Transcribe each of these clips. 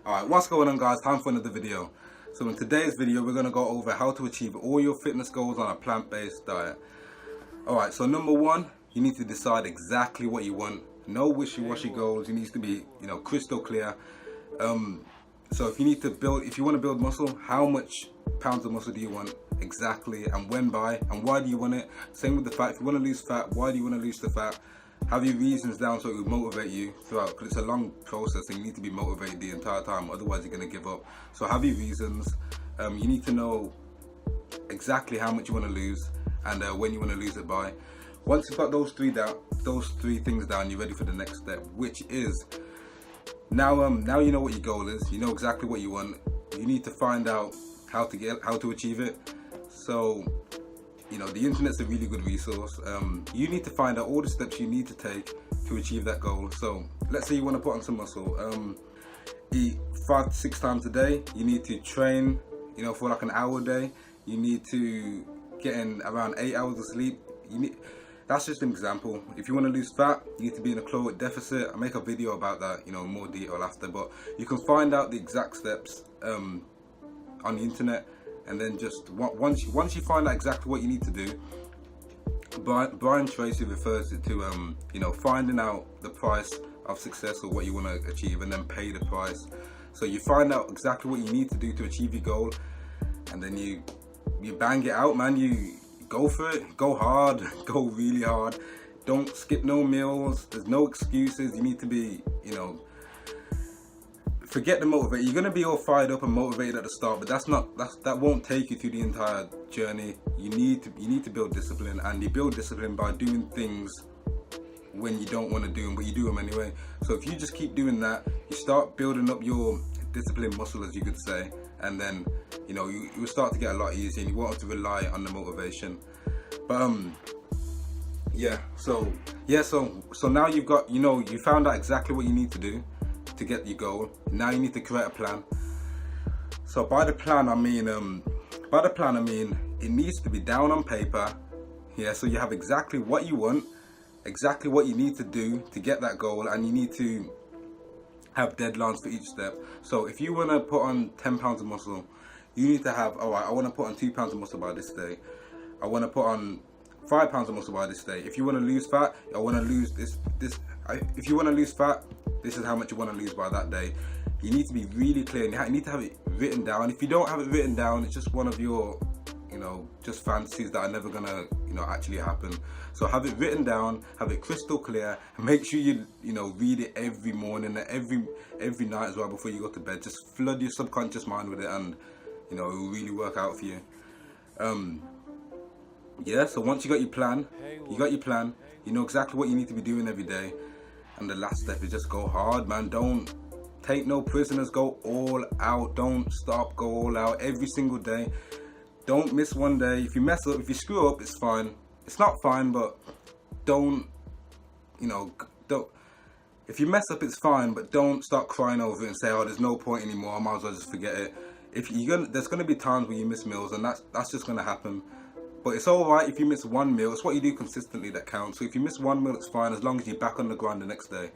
Alright, what's going on guys? Time for another video. So in today's video we're going to go over how to achieve all your fitness goals on a plant-based diet. Alright, so number one, you need to decide exactly what you want. No wishy-washy goals. You need to be, crystal clear. So if you want to build muscle, how much pounds of muscle do you want exactly, and when by, and why do you want it? Same with the fat. If you want to lose fat, why do you want to lose the fat? Have your reasons down so it will motivate you throughout, because it's a long process and you need to be motivated the entire time, otherwise you're going to give up. So have your reasons. You need to know exactly how much you want to lose and when you want to lose it by. Once you've got those three things down, you're ready for the next step, which is now you know what your goal is. You know exactly what you want. You need to find out how to achieve it. So the internet's a really good resource. You need to find out all the steps you need to take to achieve that goal. So let's say you want to put on some muscle. Eat 5 to 6 times a day. You need to train for like an hour a day. You need to get in around 8 hours of sleep. That's just an example. If you want to lose fat, you need to be in a caloric deficit. I'll make a video about that in more detail after, but you can find out the exact steps on the internet. And then just once you find out exactly what you need to do, Brian Tracy refers it to finding out the price of success or what you want to achieve, and then pay the price. So you find out exactly what you need to do to achieve your goal, and then you bang it out, man. You go for it, go hard, go really hard. Don't skip no meals. There's no excuses. You need to be forget the motivate. You're gonna be all fired up and motivated at the start, but that won't take you through the entire journey. You need to build discipline, and you build discipline by doing things when you don't want to do them, but you do them anyway. So if you just keep doing that, you start building up your discipline muscle, as you could say, and then you will start to get a lot easier, and you won't have to rely on the motivation. But so now you've got you found out exactly what you need to do to get your goal. Now you need to create a plan. So by the plan I mean it needs to be down on paper. So you have exactly what you want, exactly what you need to do to get that goal, and you need to have deadlines for each step. So if you want to put on 10 pounds of muscle, you need to have, alright, I want to put on 2 pounds of muscle by this day. I want to put on 5 pounds of muscle by this day. If you want to lose fat, I want to lose this. If you want to lose fat, this is how much you want to lose by that day. You need to be really clear, and you need to have it written down. If you don't have it written down, it's just one of your just fantasies that are never gonna actually happen. So have it written down, have it crystal clear, and make sure you read it every morning and every night as well before you go to bed. Just flood your subconscious mind with it, and it will really work out for you. So once you got your plan, you know exactly what you need to be doing every day. And the last step is just go hard, man. Don't take no prisoners. Go all out. Don't stop. Go all out every single day. Don't miss one day. If you mess up, if you screw up, it's fine. It's not fine, but don't. If you mess up, it's fine, but don't start crying over it and say, "Oh, there's no point anymore. I might as well just forget it." There's gonna be times where you miss meals, and that's just gonna happen. But it's alright if you miss one meal. It's what you do consistently that counts. So if you miss one meal, it's fine, as long as you're back on the grind the next day.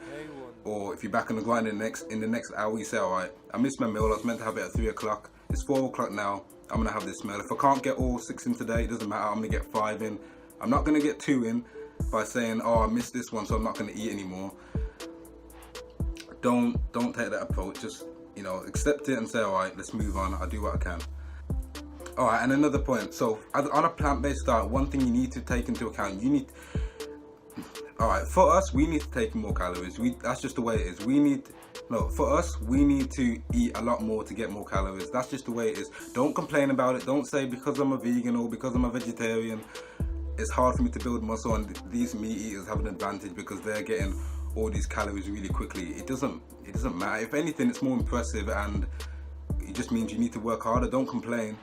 Or if you're back on the grind in the next hour, you say, alright, I missed my meal. I was meant to have it at 3 o'clock. It's 4 o'clock now. I'm going to have this meal. If I can't get all 6 in today, it doesn't matter. I'm going to get 5 in. I'm not going to get 2 in by saying, oh, I missed this one, so I'm not going to eat anymore. Don't take that approach. Just, accept it and say, alright, let's move on. I'll do what I can. Alright, and another point. So on a plant-based diet, one thing you need to take into account, for us, we need to take more calories. That's just the way it is. We need to eat a lot more to get more calories. That's just the way it is. Don't complain about it. Don't say because I'm a vegan or because I'm a vegetarian, it's hard for me to build muscle, and these meat eaters have an advantage because they're getting all these calories really quickly. It doesn't matter. If anything, it's more impressive, and it just means you need to work harder. Don't complain.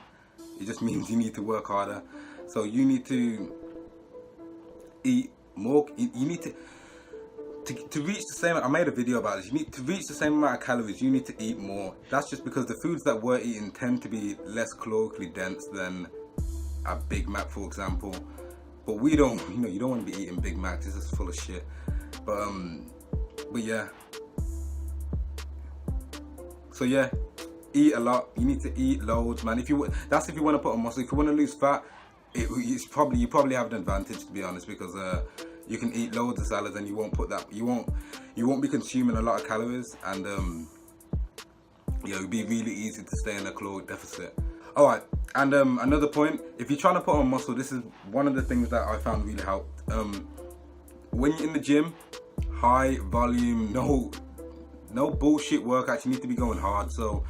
It just means you need to work harder. So you need to eat more. You need to reach the same. I made a video about this. You need to reach the same amount of calories. You need to eat more. That's just because the foods that we're eating tend to be less calorically dense than a Big Mac, for example. But we don't. You don't want to be eating Big Macs. This is full of shit. But yeah. So yeah, eat a lot. You need to eat loads, man. That's if you want to put on muscle. If you want to lose fat, you probably have an advantage, to be honest, because you can eat loads of salads and you won't be consuming a lot of calories, and yeah, it'll be really easy to stay in a caloric deficit. Alright, and another point, if you're trying to put on muscle, this is one of the things that I found really helped. When you're in the gym, high volume, no bullshit workouts. You need to be going hard. So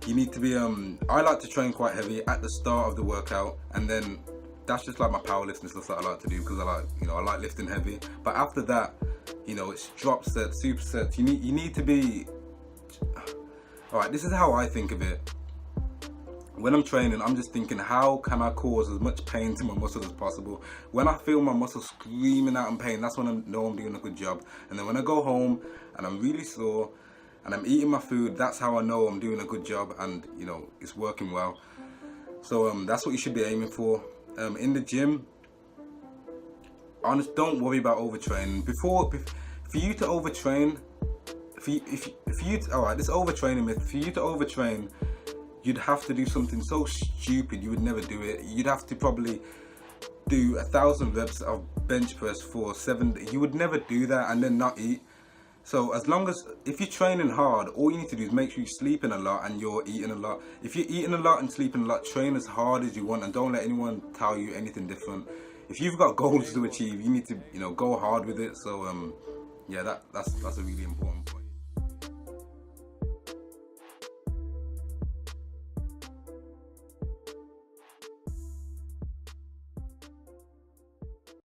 you need to be I like to train quite heavy at the start of the workout, and then that's just like my powerlifting stuff that I like to do, because I like lifting heavy. But after that, it's drop sets, supersets. You need to be alright. This is how I think of it. When I'm training, I'm just thinking, how can I cause as much pain to my muscles as possible? When I feel my muscles screaming out in pain, that's when I know I'm doing a good job. And then when I go home and I'm really sore and I'm eating my food, that's how I know I'm doing a good job and it's working well. So that's what you should be aiming for. In the gym, honest, don't worry about overtraining. For you to overtrain, alright, this overtraining myth. For you to overtrain, you'd have to do something so stupid you would never do it. You'd have to probably do 1,000 reps of bench press for 7 days. You would never do that and then not eat. So if you're training hard, all you need to do is make sure you're sleeping a lot and you're eating a lot. If you're eating a lot and sleeping a lot, train as hard as you want and don't let anyone tell you anything different. If you've got goals to achieve, you need to go hard with it. So yeah, that's a really important point.